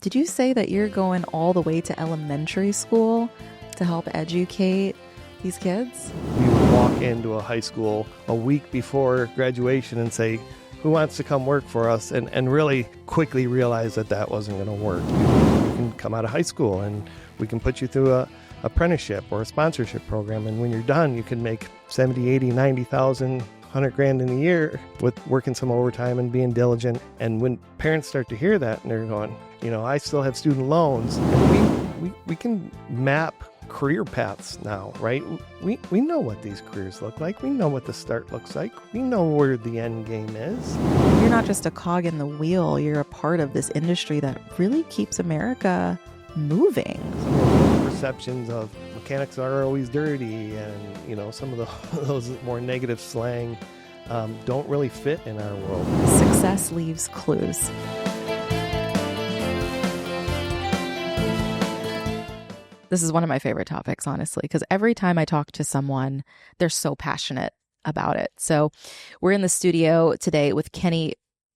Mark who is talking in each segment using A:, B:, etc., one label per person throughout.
A: Did you say that you're going all the way to elementary school to help educate these kids?
B: We would walk into a high school a week before graduation and say, who wants to come work for us? And really quickly realize that that wasn't going to work. You can come out of high school and we can put you through a apprenticeship or a sponsorship program. And when you're done, you can make 70, 80, 90,000, 100 grand in a year with working some overtime and being diligent. And when parents start to hear that and they're going, I still have student loans, and we can map career paths now, right? We know what these careers look like. We know what the start looks like. We know where the end game is.
A: You're not just a cog in the wheel. You're a part of this industry that really keeps America moving.
B: Some of the perceptions of mechanics are always dirty and, some of those more negative slang don't really fit in our world.
A: Success leaves clues. This is one of my favorite topics, honestly, because every time I talk to someone, they're so passionate about it. So we're in the studio today with Kenny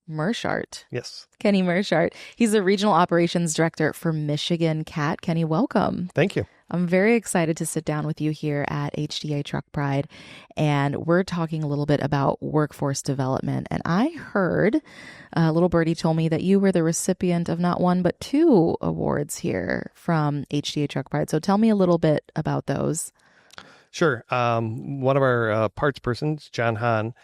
A: Meerschaert.
B: Yes.
A: Kenny Meerschaert. He's the Regional Operations Director for Michigan CAT. Kenny, welcome.
B: Thank you.
A: I'm very excited to sit down with you here at HDA Truck Pride, and we're talking a little bit about workforce development. And I heard, little birdie told me that you were the recipient of not one, but 2 awards here from HDA Truck Pride. So tell me a little bit about those.
B: Sure. One of our parts persons, John Hahn,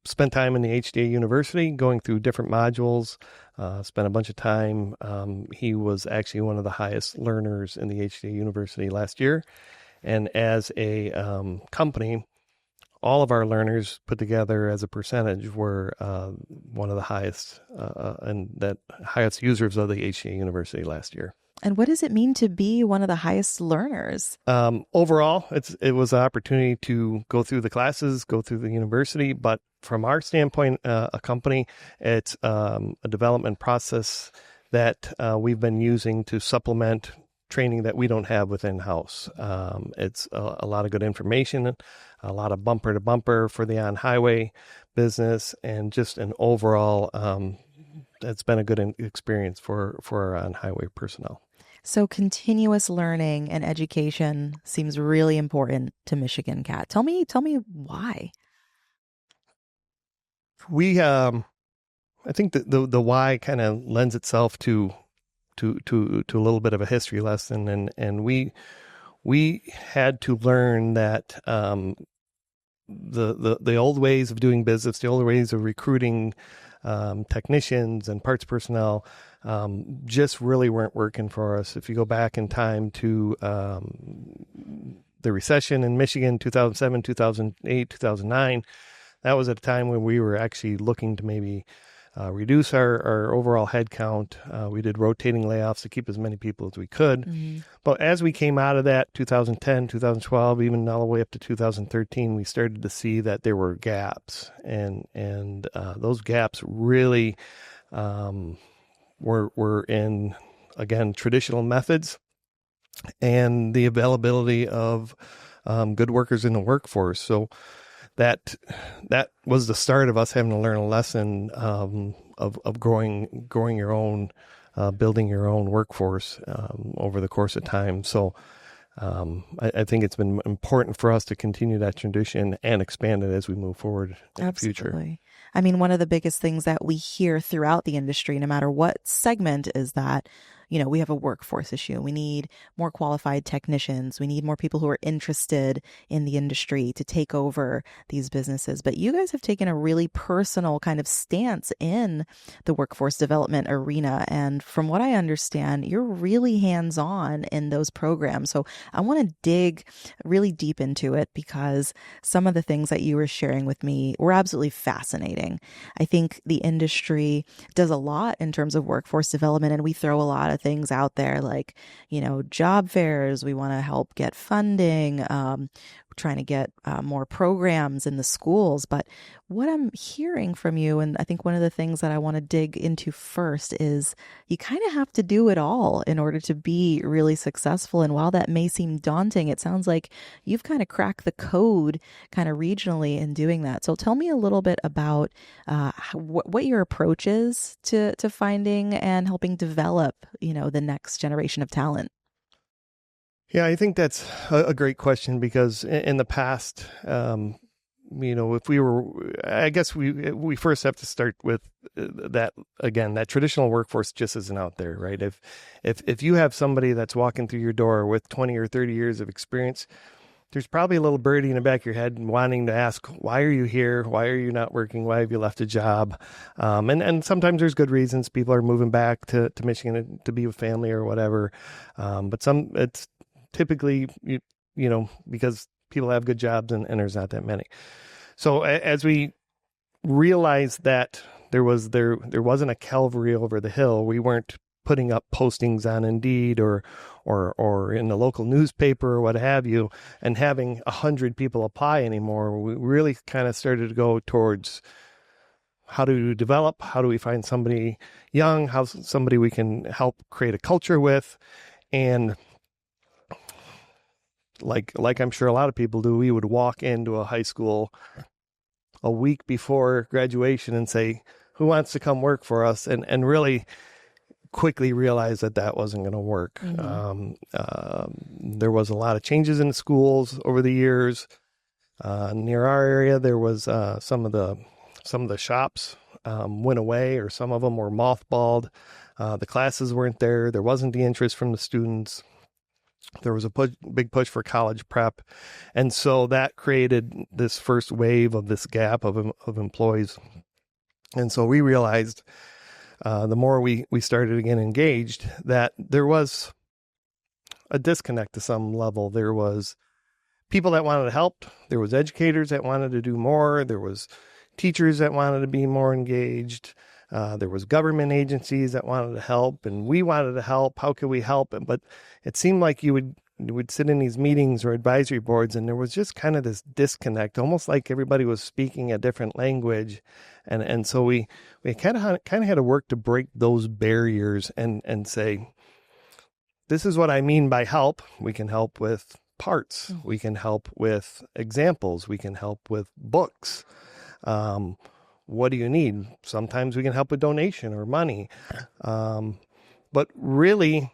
B: spent time in the HDA University going through different modules, spent a bunch of time. He was actually one of the highest learners in the HDA University last year. And as a company, all of our learners put together as a percentage were one of the highest and that highest users of the HDA University last year.
A: And what does it mean to be one of the highest learners?
B: Overall, it was an opportunity to go through the classes, go through the university. But from our standpoint, a company, it's a development process that we've been using to supplement training that we don't have within house. It's a lot of good information, a lot of bumper to bumper for the on-highway business, and just an overall, it's been a good experience for our on-highway personnel.
A: So continuous learning and education seems really important to Michigan CAT. Tell me why.
B: I think the why kind of lends itself to a little bit of a history lesson, and we had to learn that the old ways of doing business, the old ways of recruiting technicians and parts personnel just really weren't working for us. If you go back in time to the recession in Michigan, 2007, 2008, 2009, that was at a time when we were actually looking to maybe reduce our overall head count. We did rotating layoffs to keep as many people as we could. Mm-hmm. But as we came out of that, 2010, 2012, even all the way up to 2013, we started to see that there were gaps. And those gaps really were in, again, traditional methods and the availability of good workers in the workforce. So that was the start of us having to learn a lesson of growing your own, building your own workforce over the course of time. So I think it's been important for us to continue that tradition and expand it as we move forward in the future.
A: I mean, one of the biggest things that we hear throughout the industry, no matter what segment, is that we have a workforce issue. We need more qualified technicians. We need more people who are interested in the industry to take over these businesses. But you guys have taken a really personal kind of stance in the workforce development arena. And from what I understand, you're really hands-on in those programs. So I want to dig really deep into it because some of the things that you were sharing with me were absolutely fascinating. I think the industry does a lot in terms of workforce development, and we throw a lot of things out there like, job fairs. We want to help get funding, trying to get more programs in the schools. But what I'm hearing from you, and I think one of the things that I want to dig into first is you kind of have to do it all in order to be really successful. And while that may seem daunting, it sounds like you've kind of cracked the code kind of regionally in doing that. So tell me a little bit about what your approach is to finding and helping develop, the next generation of talent.
B: Yeah, I think that's a great question because in the past, if we were, I guess we first have to start with that again. That traditional workforce just isn't out there, right? If you have somebody that's walking through your door with 20 or 30 years of experience, there's probably a little birdie in the back of your head wanting to ask, why are you here? Why are you not working? Why have you left a job? And sometimes there's good reasons. People are moving back to Michigan to be with family or whatever. But it's typically, because people have good jobs and there's not that many. So as we realized that there wasn't a Calvary over the hill, we weren't putting up postings on Indeed or in the local newspaper or what have you, and having 100 people apply anymore. We really kind of started to go towards how do we find somebody young, somebody we can help create a culture with. And like I'm sure a lot of people do, we would walk into a high school a week before graduation and say, who wants to come work for us? And really quickly realized that wasn't going to work. Mm-hmm. There was a lot of changes in the schools over the years. Near our area, there was some of the shops went away, or some of them were mothballed. The classes weren't there. There wasn't the interest from the students. There was a big push for college prep. And so that created this first wave of this gap of employees. And so we realized the more we started to get engaged, that there was a disconnect to some level. There was people that wanted to help. There was educators that wanted to do more. There was teachers that wanted to be more engaged. There was government agencies that wanted to help, and we wanted to help. How could we help? But it seemed like you would sit in these meetings or advisory boards, and there was just kind of this disconnect, almost like everybody was speaking a different language. And so we kind of had to work to break those barriers and say, this is what I mean by help. We can help with parts. We can help with examples. We can help with books. What do you need? Sometimes we can help with donation or money. But really,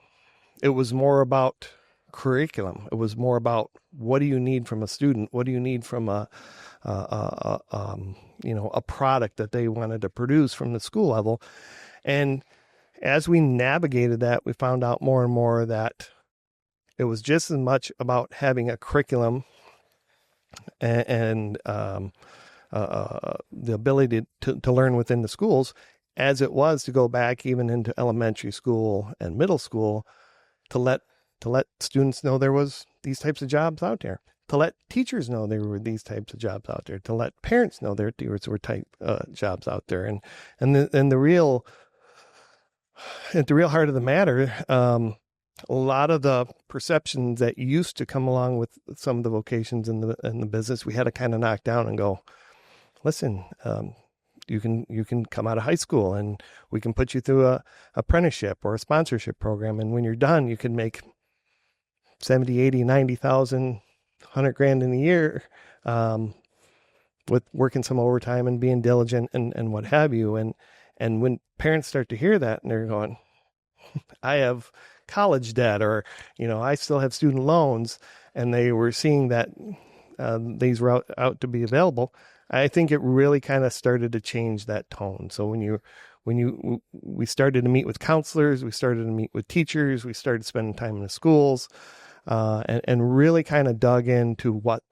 B: it was more about curriculum. It was more about, what do you need from a student? What do you need from a product that they wanted to produce from the school level? And as we navigated that, we found out more and more that it was just as much about having a curriculum and the ability to learn within the schools, as it was to go back even into elementary school and middle school to let students know there was these types of jobs out there, to let teachers know there were these types of jobs out there, to let parents know there were type jobs out there, and the real heart of the matter. A lot of the perceptions that used to come along with some of the vocations in the business, we had to kind of knock down and go, listen, you can come out of high school and we can put you through a apprenticeship or a sponsorship program. And when you're done, you can make 70, 80, 90,000, 100 grand in a year, with working some overtime and being diligent and what have you. And when parents start to hear that and they're going, I have college debt, or, I still have student loans, and they were seeing that these were out to be available, I think it really kind of started to change that tone. So we started to meet with counselors, we started to meet with teachers, we started spending time in the schools, and really kind of dug into what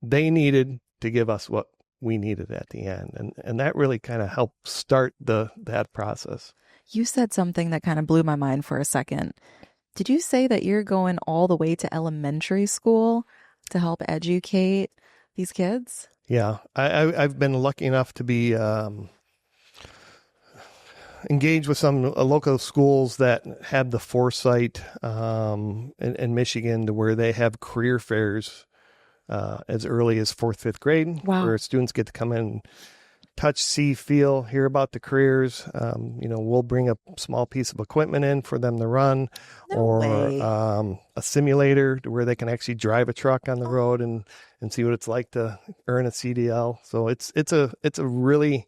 B: they needed to give us what we needed at the end. And that really kind of helped start that process.
A: You said something that kind of blew my mind for a second. Did you say that you're going all the way to elementary school to help educate these kids?
B: Yeah, I've been lucky enough to be engage with some local schools that have the foresight in Michigan to where they have career fairs as early as 4th, 5th grade,
A: Wow.
B: where students get to come in, touch, see, feel, hear about the careers. We'll bring a small piece of equipment in for them to run,
A: No
B: or
A: way.
B: a simulator to where they can actually drive a truck on the road and see what it's like to earn a CDL. So it's a really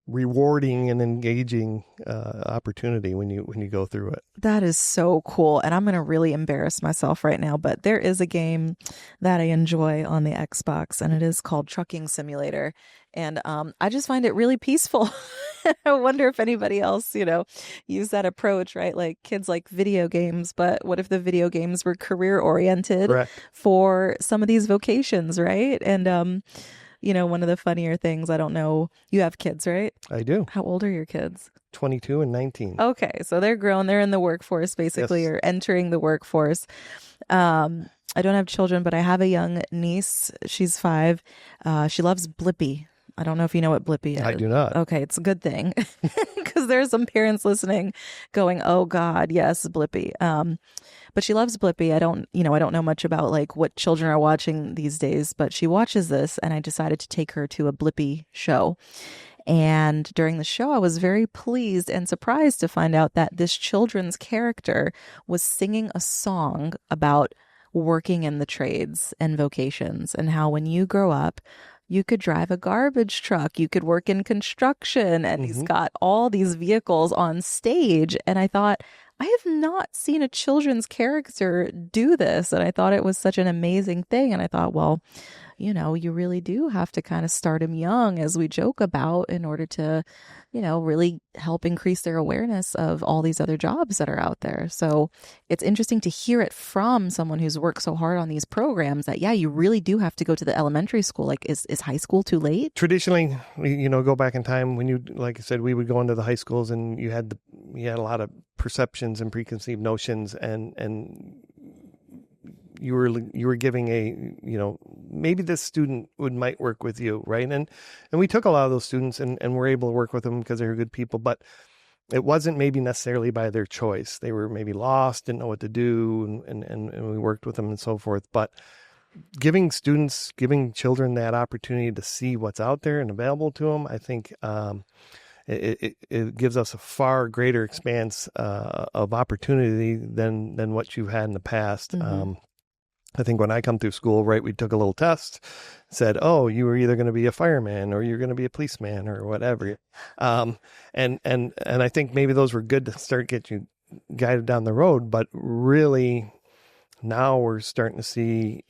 B: rewarding and engaging opportunity when you go through it.
A: That is so cool. And I'm going to really embarrass myself right now, but there is a game that I enjoy on the Xbox, and it is called Trucking Simulator. And I just find it really peaceful. I wonder if anybody else, use that approach, right? Like kids like video games, but what if the video games were career oriented
B: Correct.
A: for some of these vocations, right? And, one of the funnier things, I don't know, you have kids, right?
B: I do.
A: How old are your kids?
B: 22 and 19.
A: Okay, so they're grown. They're in the workforce, basically,
B: Yes.
A: or entering the workforce. I don't have children, but I have a young niece. She's 5. She loves Blippi. I don't know if you know what Blippi is.
B: I do not.
A: Okay, it's a good thing because there are some parents listening going, "Oh God, yes, Blippi." But she loves Blippi. I don't know much about like what children are watching these days, but she watches this, and I decided to take her to a Blippi show. And during the show, I was very pleased and surprised to find out that this children's character was singing a song about working in the trades and vocations, and how when you grow up, you could drive a garbage truck, you could work in construction, and he's got all these vehicles on stage. And I thought, I have not seen a children's character do this. And I thought it was such an amazing thing. And I thought, well, you really do have to kind of start them young, as we joke about, in order to, really help increase their awareness of all these other jobs that are out there. So it's interesting to hear it from someone who's worked so hard on these programs that, yeah, you really do have to go to the elementary school. Like, is high school too late?
B: Traditionally, go back in time when you, like I said, we would go into the high schools and you had a lot of perceptions and preconceived notions, and you were giving maybe this student might work with you, right? And we took a lot of those students and were able to work with them because they were good people, but it wasn't maybe necessarily by their choice. They were maybe lost, didn't know what to do, and we worked with them and so forth. But giving children that opportunity to see what's out there and available to them, I think it gives us a far greater expanse of opportunity than what you've had in the past. I think when I come through school, right, we took a little test, said, oh, you were either going to be a fireman or you're going to be a policeman or whatever. And I think maybe those were good to start get you guided down the road. But really, now we're starting to see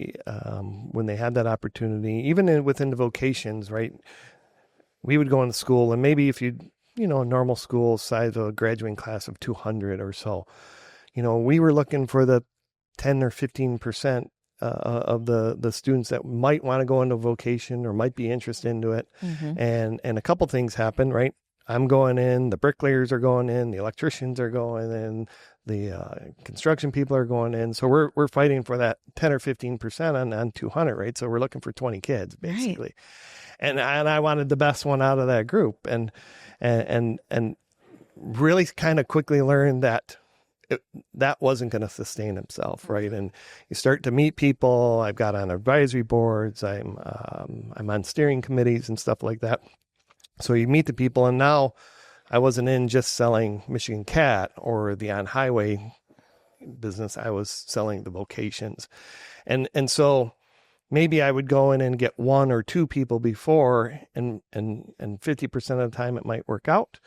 B: when they had that opportunity, even within the vocations, right, we would go into school, and maybe if a normal school size of a graduating class of 200 or so, we were looking for the 10 or 15% of the students that might want to go into vocation or might be interested into it. And a couple things happen, right? I'm going in, the bricklayers are going in, the electricians are going in, the construction people are going in. So we're fighting for that 10 or 15% on 200, right? So we're looking for 20 kids basically. Right. And I wanted the best one out of that group, and really kind of quickly learned that that wasn't going to sustain himself, right? And you start to meet people. I've got on advisory boards. I'm on steering committees and stuff like that. So you meet the people, and now I wasn't in just selling Michigan Cat or the on-highway business. I was selling the vocations, and so maybe I would go in and get 1 or 2 people before, and 50% of the time it might work out.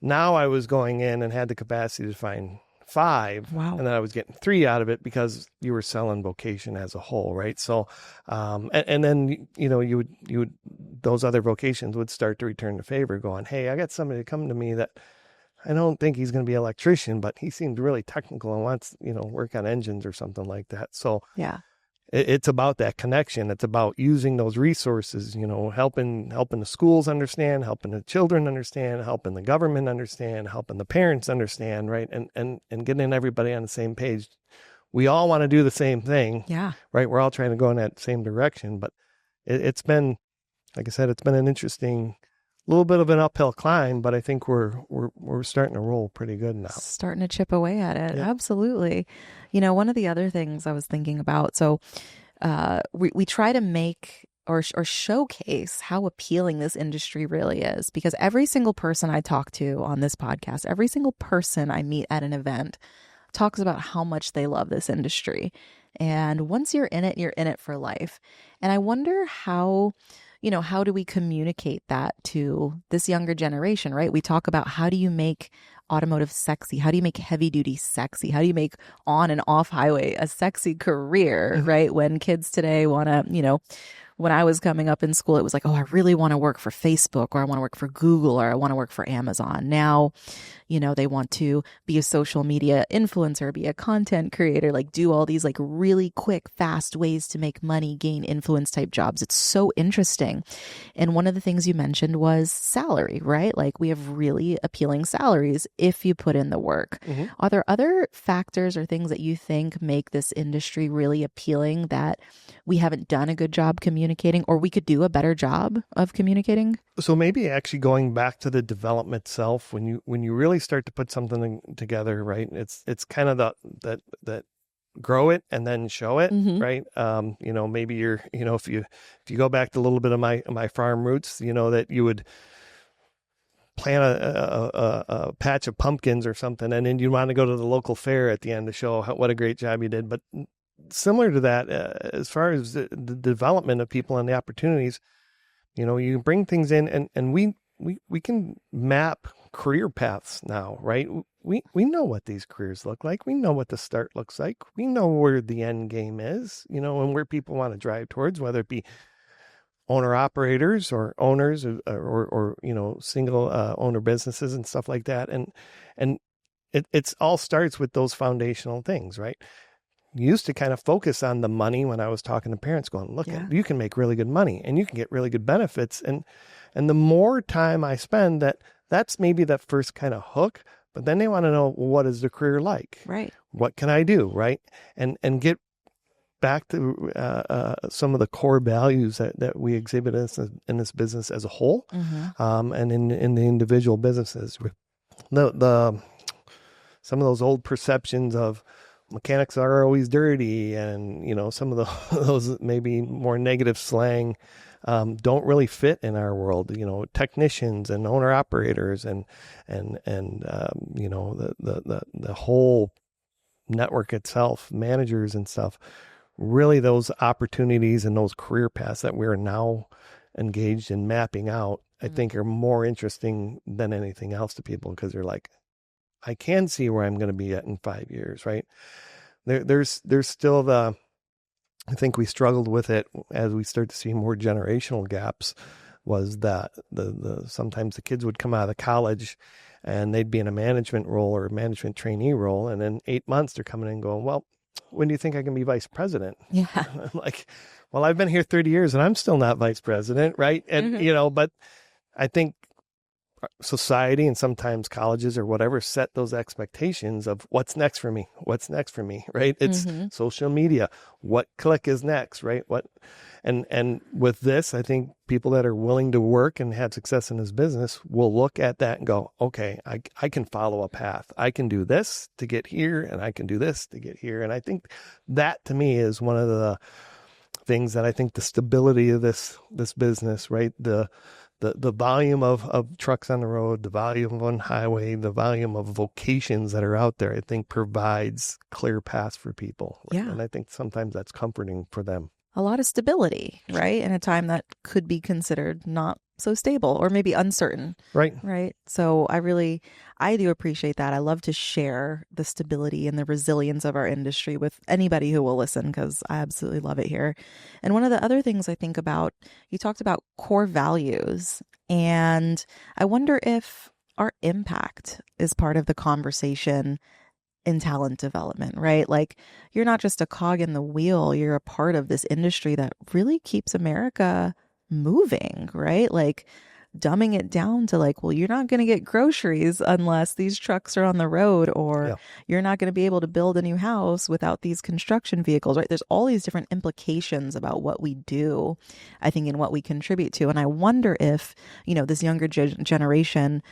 B: Now I was going in and had the capacity to find 5.
A: Wow.
B: And then I was getting 3 out of it because you were selling vocation as a whole, right? So, and then, you would, those other vocations would start to return the favor, going, hey, I got somebody to come to me that I don't think he's going to be an electrician, but he seems really technical and wants, work on engines or something like that. So
A: yeah,
B: it's about that connection. It's about using those resources, helping the schools understand, helping the children understand, helping the government understand, helping the parents understand, right? And getting everybody on the same page. We all want to do the same thing.
A: Yeah.
B: Right. We're all trying to go in that same direction, but it's been, like I said, it's been an interesting little bit of an uphill climb, but I think we're starting to roll pretty good now.
A: Starting to chip away at it.
B: Yeah.
A: Absolutely. One of the other things I was thinking about, so we try to make or showcase how appealing this industry really is, because every single person I talk to on this podcast, every single person I meet at an event talks about how much they love this industry. And once you're in it for life. And I wonder how do we communicate that to this younger generation, right? We talk about, how do you make automotive sexy? How do you make heavy duty sexy? How do you make on and off highway a sexy career, right? When kids today want to, when I was coming up in school, it was like, oh, I really want to work for Facebook, or I want to work for Google, or I want to work for Amazon. Now, they want to be a social media influencer, be a content creator, like do all these like really quick, fast ways to make money, gain influence type jobs. It's so interesting. And one of the things you mentioned was salary, right? Like we have really appealing salaries if you put in the work.
B: Mm-hmm.
A: Are there other factors or things that you think make this industry really appealing that we haven't done a good job communicating, or we could do a better job of communicating?
B: So maybe actually going back to the development itself, when you really start to put something together, right? It's kind of that grow it and then show it,
A: Mm-hmm.
B: right? Maybe if you go back to a little bit of my farm roots, that you would plant a patch of pumpkins or something, and then you want to go to the local fair at the end to show what a great job you did. But similar to that, as far as the development of people and the opportunities, you bring things in, and we can map career paths now, right? We know what these careers look like. We know what the start looks like. We know where the end game is, and where people want to drive towards, whether it be owner operators or owners or single owner businesses and stuff like that. And it's all starts with those foundational things, right? Used to kind of focus on the money when I was talking to parents, going, look, you can make really good money and you can get really good benefits. And the more time I spend, that's maybe that first kind of hook, but then they want to know, well, what is the career like?
A: Right.
B: What can I do? Right. And get back to some of the core values that we exhibit in this business as a whole,
A: Mm-hmm.
B: and in the individual businesses. The some of those old perceptions of mechanics are always dirty, and some of those maybe more negative slang don't really fit in our world. Technicians and owner operators and the whole network itself, managers and stuff. Really, those opportunities and those career paths that we're now engaged in mapping out, I think, are more interesting than anything else to people, because they're like, I can see where I'm going to be at in 5 years, right? There's still I think we struggled with it as we start to see more generational gaps, was that the sometimes the kids would come out of college and they'd be in a management role or a management trainee role, and then 8 months they're coming in and going, well, when do you think I can be vice president?
A: Yeah.
B: I'm like, well, I've been here 30 years and I'm still not vice president, right? And, but I think society and sometimes colleges or whatever set those expectations of what's next for me, right? It's social media. What click is next, right? And with this, I think people that are willing to work and have success in this business will look at that and go, okay, I can follow a path. I can do this to get here, and I can do this to get here. And I think that, to me, is one of the things that I think the stability of this business, right? The volume of trucks on the road, the volume on highway, the volume of vocations that are out there, I think provides clear paths for people.
A: Yeah.
B: And I think sometimes that's comforting for them.
A: A lot of stability, right? In a time that could be considered not so stable or maybe uncertain.
B: Right.
A: Right. So I do appreciate that. I love to share the stability and the resilience of our industry with anybody who will listen, because I absolutely love it here. And one of the other things I think about, you talked about core values, and I wonder if our impact is part of the conversation in talent development, right? Like, you're not just a cog in the wheel, you're a part of this industry that really keeps America moving, right? Like, dumbing it down to like, well, you're not going to get groceries unless these trucks are on the road, or
B: Yeah.
A: you're not going to be able to build a new house without these construction vehicles, right? There's all these different implications about what we do, I think, and what we contribute to. And I wonder if, this younger generation,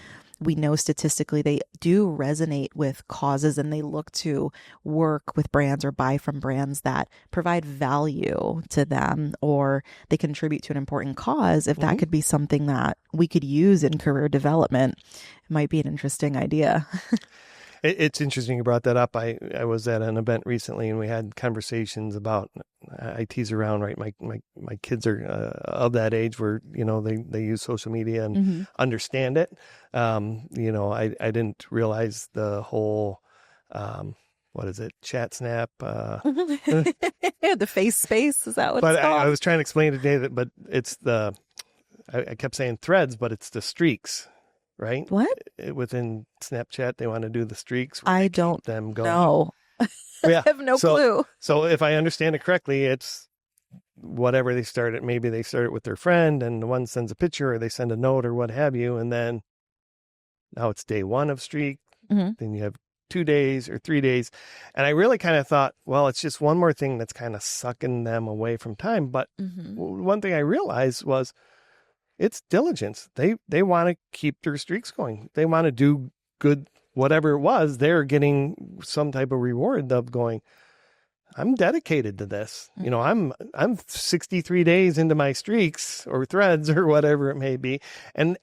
A: we know statistically they do resonate with causes, and they look to work with brands or buy from brands that provide value to them, or they contribute to an important cause. If that could be something that we could use in career development, it might be an interesting idea.
B: It's interesting you brought that up. I was at an event recently, and we had conversations about, I tease around, right? My kids are of that age where, they use social media and understand it. I didn't realize the whole, what is it? Chat snap.
A: The face space. Is that what
B: but
A: it's called?
B: I was trying to explain today but it's I kept saying threads, but it's the streaks. Right?
A: What?
B: Within Snapchat, they want to do the streaks.
A: I don't
B: them going.
A: know.
B: Yeah.
A: I have no clue.
B: So if I understand it correctly, it's whatever they started. Maybe they start it with their friend, and the one sends a picture, or they send a note, or what have you. And then now it's day 1 of streak. Then you have 2 days or 3 days. And I really kind of thought, well, it's just one more thing that's kind of sucking them away from time. But one thing I realized was, it's diligence. They want to keep their streaks going. They want to do good, whatever it was. They're getting some type of reward of going, I'm dedicated to this. I'm 63 days into my streaks or threads or whatever it may be. And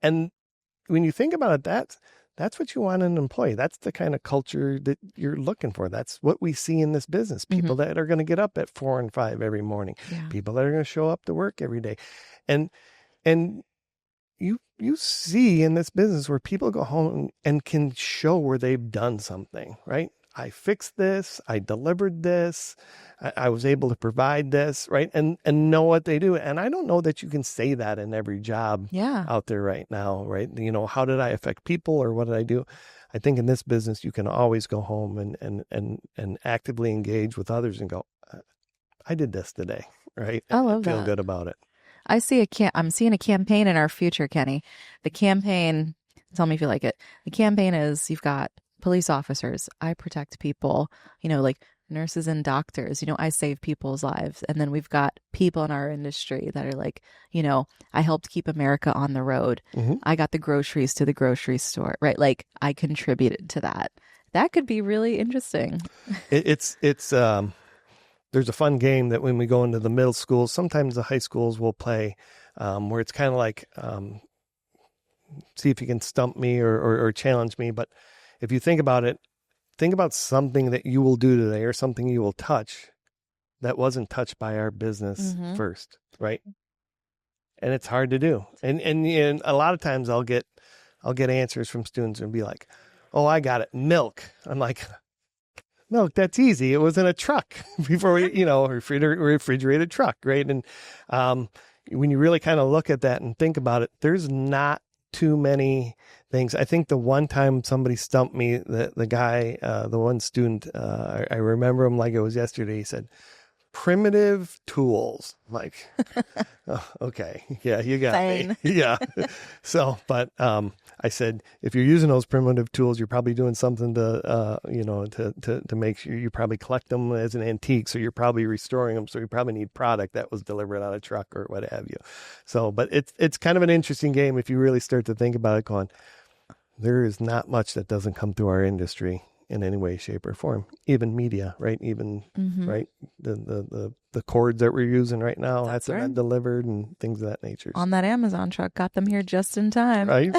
B: when you think about it, that's what you want in an employee. That's the kind of culture that you're looking for. That's what we see in this business. People that are going to get up at 4 and 5 every morning. Yeah. People that are going to show up to work every day. And you see in this business where people go home and can show where they've done something, right? I fixed this, I delivered this, I was able to provide this, right? And know what they do. And I don't know that you can say that in every job out there right now, right? How did I affect people, or what did I do? I think in this business, you can always go home and actively engage with others and go, I did this today, right?
A: I love that.
B: Feel good about it.
A: I'm seeing a campaign in our future, Kenny. The campaign, tell me if you like it. The campaign is, you've got police officers. I protect people, like nurses and doctors, I save people's lives. And then we've got people in our industry that are like, I helped keep America on the road. I got the groceries to the grocery store, right? Like, I contributed to that. That could be really interesting.
B: It's there's a fun game that when we go into the middle schools, sometimes the high schools will play, where it's kind of like, see if you can stump me or challenge me. But if you think about it, think about something that you will do today, or something you will touch that wasn't touched by our business first, right? And it's hard to do. And a lot of times I'll get answers from students and be like, oh, I got it. Milk. I'm like, milk, that's easy. It was in a truck before we, refrigerated truck, right? And when you really kind of look at that and think about it, there's not too many things. I think the one time somebody stumped me, the guy, the one student, I remember him like it was yesterday. He said, primitive tools. Like, oh, okay. Yeah, you got me. Yeah. So, but I said, if you're using those primitive tools, you're probably doing something to, to make sure you probably collect them as an antique. So you're probably restoring them. So you probably need product that was delivered on a truck or what have you. So, but it's kind of an interesting game if you really start to think about it, going, there is not much that doesn't come through our industry in any way, shape, or form. Even media, right? Even right, the cords that we're using right now have to be delivered and things of that nature.
A: On that Amazon truck, got them here just in time.
B: Right.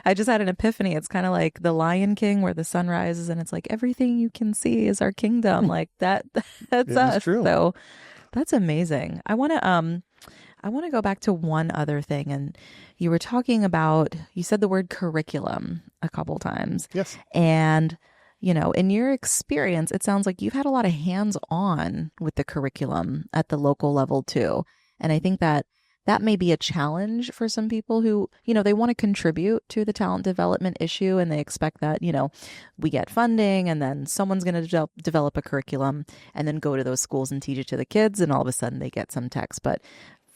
A: I just had an epiphany. It's kind of like the Lion King, where the sun rises and it's like, everything you can see is our kingdom. Like that's us. True. So that's amazing. I want to go back to one other thing. And you were talking about, you said the word curriculum a couple times.
B: Yes.
A: And in your experience, it sounds like you've had a lot of hands-on with the curriculum at the local level too. And I think that may be a challenge for some people who, they want to contribute to the talent development issue, and they expect that, we get funding and then someone's going to develop a curriculum and then go to those schools and teach it to the kids, and all of a sudden they get some text. But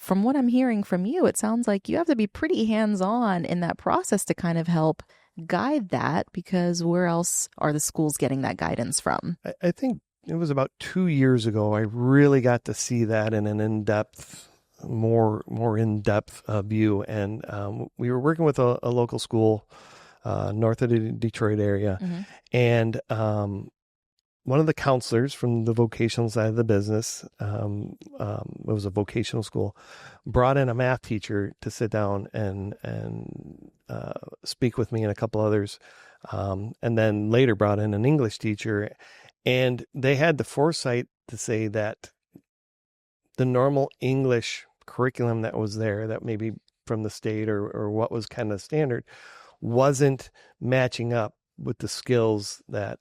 A: from what I'm hearing from you, it sounds like you have to be pretty hands-on in that process to kind of help guide that, because where else are the schools getting that guidance from?
B: I think it was about 2 years ago, I really got to see that in an in-depth, more in-depth view. And we were working with a local school north of the Detroit area.
A: Mm-hmm.
B: And one of the counselors from the vocational side of the business, it was a vocational school, brought in a math teacher to sit down and speak with me and a couple others, and then later brought in an English teacher. And they had the foresight to say that the normal English curriculum that was there, that maybe from the state or what was kind of standard, wasn't matching up with the skills that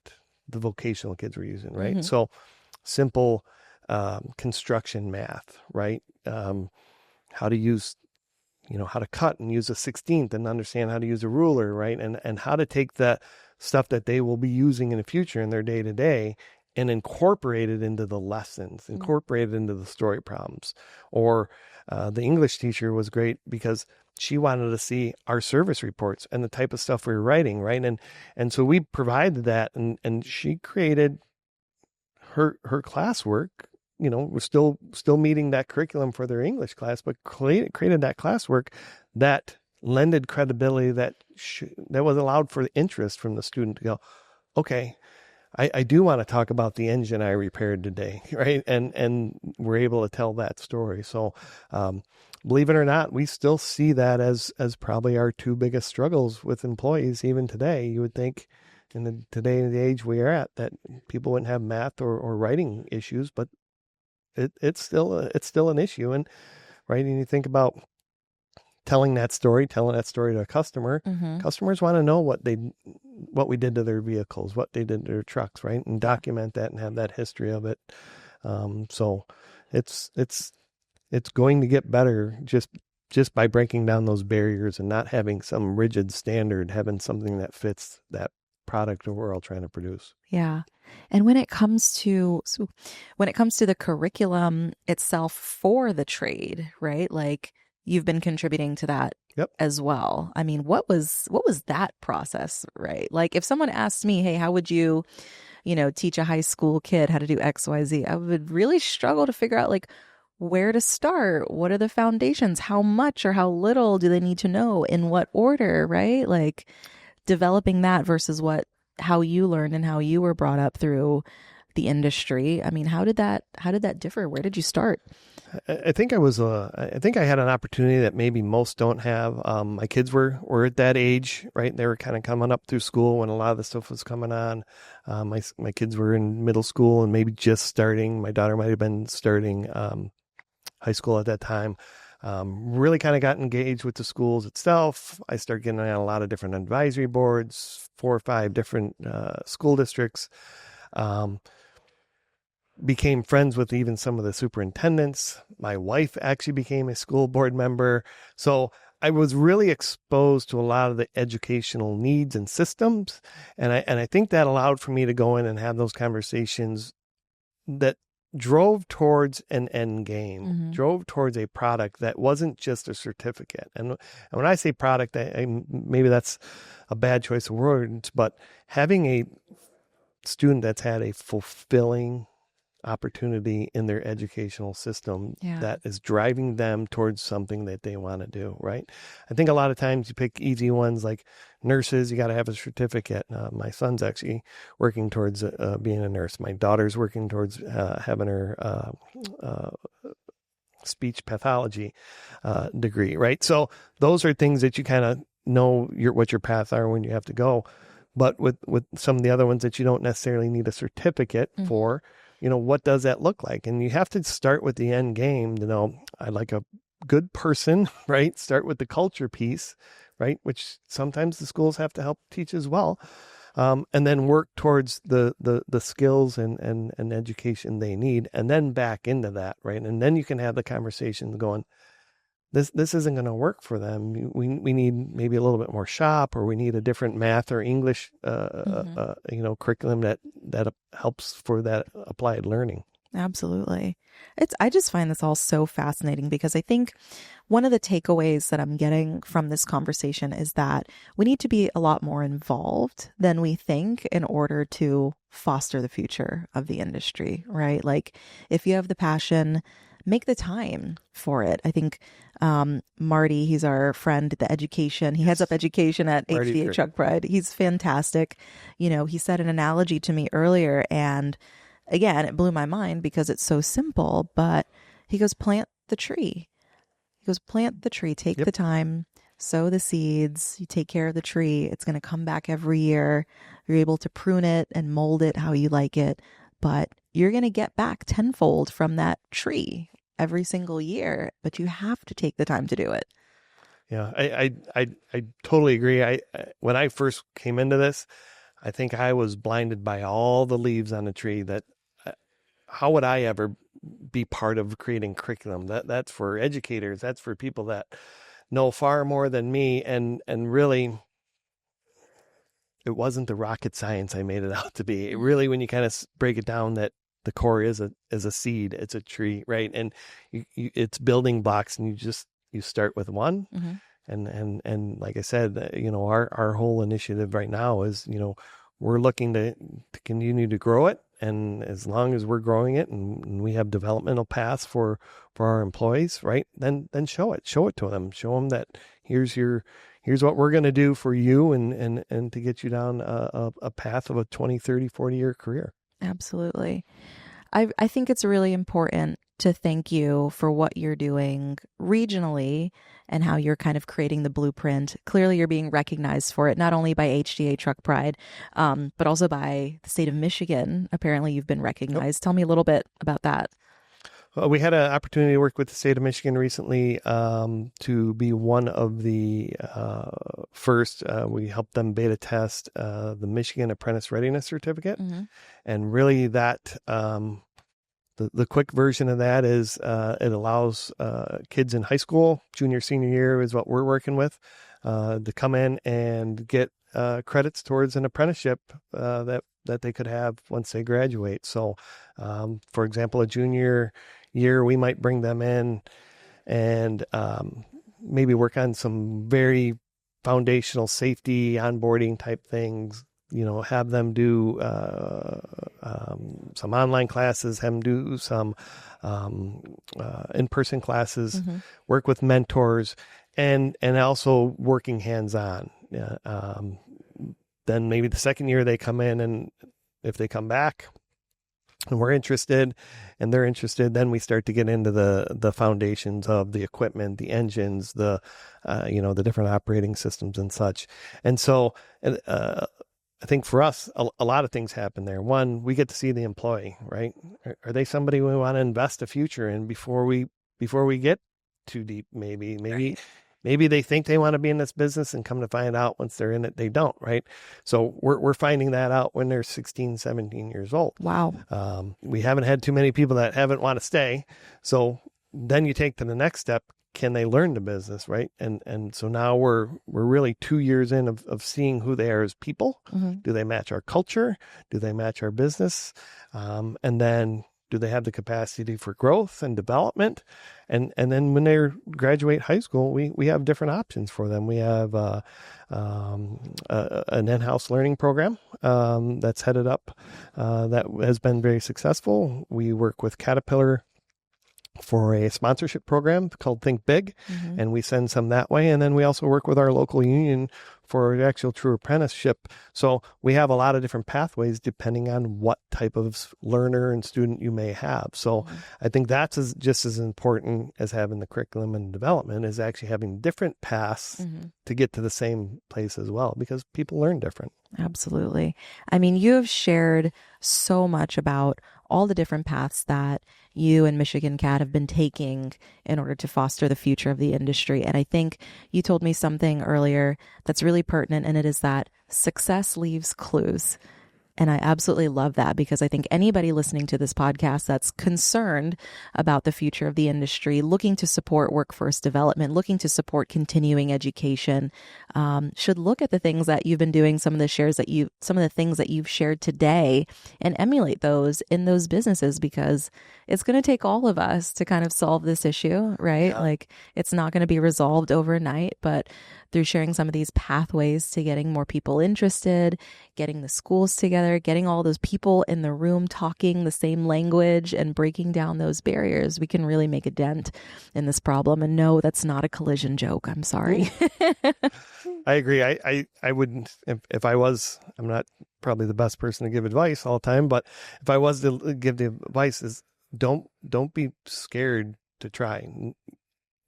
B: the vocational kids were using, right?
A: Mm-hmm.
B: So simple construction math, right? How to use, how to cut and use a 16th and understand how to use a ruler, right? And how to take the stuff that they will be using in the future in their day-to-day and incorporate it into the lessons, incorporate it into the story problems. Or the English teacher was great because she wanted to see our service reports and the type of stuff we were writing, right? And so we provided that, and she created her classwork. We're still meeting that curriculum for their English class, but created that classwork that lended credibility, that was allowed for the interest from the student to go, okay, I do want to talk about the engine I repaired today, right? And we're able to tell that story. So, believe it or not, we still see that as probably our two biggest struggles with employees even today. You would think in the today and the age we are at that people wouldn't have math or writing issues, but it's still an issue. And right, and you think about telling that story to a customer.
A: Mm-hmm.
B: Customers want to know what we did to their vehicles, what they did to their trucks, right? And document that and have that history of it. So it's going to get better just by breaking down those barriers and not having some rigid standard, having something that fits that product that we're all trying to produce.
A: Yeah. And when it comes to the curriculum itself for the trade, right? Like, you've been contributing to that as well. I mean, what was that process, right? Like, if someone asked me, hey, how would you, teach a high school kid how to do X, Y, Z, I would really struggle to figure out like where to start. What are the foundations? How much or how little do they need to know? In what order, right? Like, developing that versus how you learned and how you were brought up through the industry. I mean, how did that differ? Where did you start?
B: I think I had an opportunity that maybe most don't have. My kids were at that age, right? They were kind of coming up through school when a lot of the stuff was coming on. My kids were in middle school and maybe just starting. My daughter might have been starting high school at that time. Really kind of got engaged with the schools itself. I started getting on a lot of different advisory boards, 4 or 5 different school districts. Became friends with even some of the superintendents. My wife actually became a school board member. So I was really exposed to a lot of the educational needs and systems. And I think that allowed for me to go in and have those conversations that drove towards an end game, drove towards a product that wasn't just a certificate. And when I say product, maybe that's a bad choice of words, but having a student that's had a fulfilling opportunity in their educational system that is driving them towards something that they want to do, right? I think a lot of times you pick easy ones like nurses, you got to have a certificate. My son's actually working towards being a nurse. My daughter's working towards having her speech pathology degree, right? So those are things that you kind of know what your paths are when you have to go. But with some of the other ones that you don't necessarily need a certificate for, what does that look like? And you have to start with the end game to know, I like a good person, right? Start with the culture piece, right? Which sometimes the schools have to help teach as well. And then work towards the skills and education they need, and then back into that, right? And then you can have the conversation going, this isn't going to work for them. We need maybe a little bit more shop, or we need a different math or English, curriculum that helps for that applied learning.
A: Absolutely. I just find this all so fascinating because I think one of the takeaways that I'm getting from this conversation is that we need to be a lot more involved than we think in order to foster the future of the industry, right? Like if you have the passion, make the time for it. I think Marty, he's our friend at the education. He heads up education at HDA Truck Pride. He's fantastic. You know, he said an analogy to me earlier, and again, it blew my mind because it's so simple, but he goes, plant the tree. He goes, plant the tree, take the time, sow the seeds, you take care of the tree. It's going to come back every year. You're able to prune it and mold it how you like it, but you're going to get back tenfold from that tree every single year, but you have to take the time to do it.
B: Yeah, I totally agree. When I first came into this, I think I was blinded by all the leaves on the tree that how would I ever be part of creating curriculum? That's for educators. That's for people that know far more than me. And really, it wasn't the rocket science I made it out to be. It really, when you kind of break it down, that the core is a seed, it's a tree, right? And it's building blocks, and you start with one. Mm-hmm. And like I said, our whole initiative right now is, we're looking to continue to grow it. And as long as we're growing it and we have developmental paths for our employees, right, then show it to them, show them that here's what we're going to do for you and to get you down a path of a 20, 30, 40-year career.
A: Absolutely. I think it's really important to thank you for what you're doing regionally and how you're kind of creating the blueprint. Clearly, you're being recognized for it, not only by HDA Truck Pride, but also by the state of Michigan. Apparently, you've been recognized. Yep. Tell me a little bit about that.
B: Well, we had an opportunity to work with the state of Michigan recently to be one of the first. We helped them beta test the Michigan Apprentice Readiness Certificate. Mm-hmm. And really that the quick version of that is it allows kids in high school, junior, senior year is what we're working with, to come in and get credits towards an apprenticeship that they could have once they graduate. So, for example, a junior year, we might bring them in and maybe work on some very foundational safety onboarding type things, have them do some online classes, have them do some in-person classes, mm-hmm. work with mentors, and also working hands-on. Then maybe the second year they come in, and if they come back and we're interested and they're interested, then we start to get into the foundations of the equipment, the engines, the different operating systems and such. And so I think for us, a lot of things happen there. One, we get to see the employee, right? Are they somebody we want to invest a future in before we get too deep? Maybe. Right. Maybe they think they want to be in this business and come to find out once they're in it, they don't, right? So we're finding that out when they're 16, 17 years old.
A: Wow.
B: We haven't had too many people that haven't want to stay. So then you take to the next step. Can they learn the business, right? And so now we're really 2 years in of seeing who they are as people. Mm-hmm. Do they match our culture? Do they match our business? And then do they have the capacity for growth and development? And then when they graduate high school, we have different options for them. We have an in-house learning program that's headed up that has been very successful. We work with Caterpillar for a sponsorship program called Think Big, mm-hmm. and we send some that way. And then we also work with our local union for an actual true apprenticeship. So we have a lot of different pathways depending on what type of learner and student you may have. So mm-hmm. I think that's just as important as having the curriculum and development is actually having different paths mm-hmm. to get to the same place as well, because people learn different.
A: Absolutely. I mean, you have shared so much about all the different paths that you and Michigan CAT have been taking in order to foster the future of the industry. And I think you told me something earlier that's really pertinent, and it is that success leaves clues. And I absolutely love that, because I think anybody listening to this podcast that's concerned about the future of the industry, looking to support workforce development, looking to support continuing education, should look at the things that you've been doing, some of the things that you've shared today, and emulate those in those businesses, because it's going to take all of us to kind of solve this issue, right?
B: Yeah.
A: Like, it's not going to be resolved overnight, but through sharing some of these pathways to getting more people interested, getting the schools together, getting all those people in the room talking the same language and breaking down those barriers, we can really make a dent in this problem. And no, that's not a collision joke. I'm sorry.
B: I agree. I wouldn't, if I was, I'm not probably the best person to give advice all the time, but if I was to give the advice, is don't be scared to try.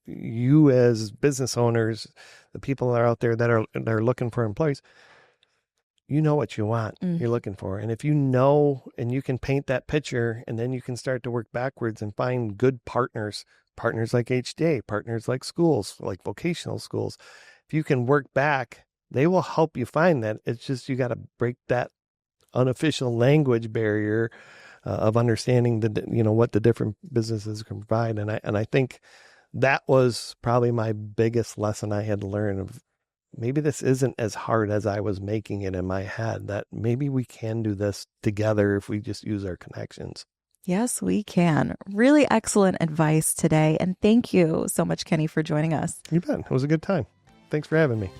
B: You as business owners, the people that are out there that are looking for employees, you know what you want, you're looking for. And if you know, and you can paint that picture, and then you can start to work backwards and find good partners like HDA, partners like schools, like vocational schools. If you can work back, they will help you find that. It's just, you got to break that unofficial language barrier of understanding what the different businesses can provide. And I think that was probably my biggest lesson I had to learn, of maybe this isn't as hard as I was making it in my head, that maybe we can do this together if we just use our connections.
A: Yes, we can. Really excellent advice today. And thank you so much, Kenny, for joining us.
B: You bet. It was a good time. Thanks for having me.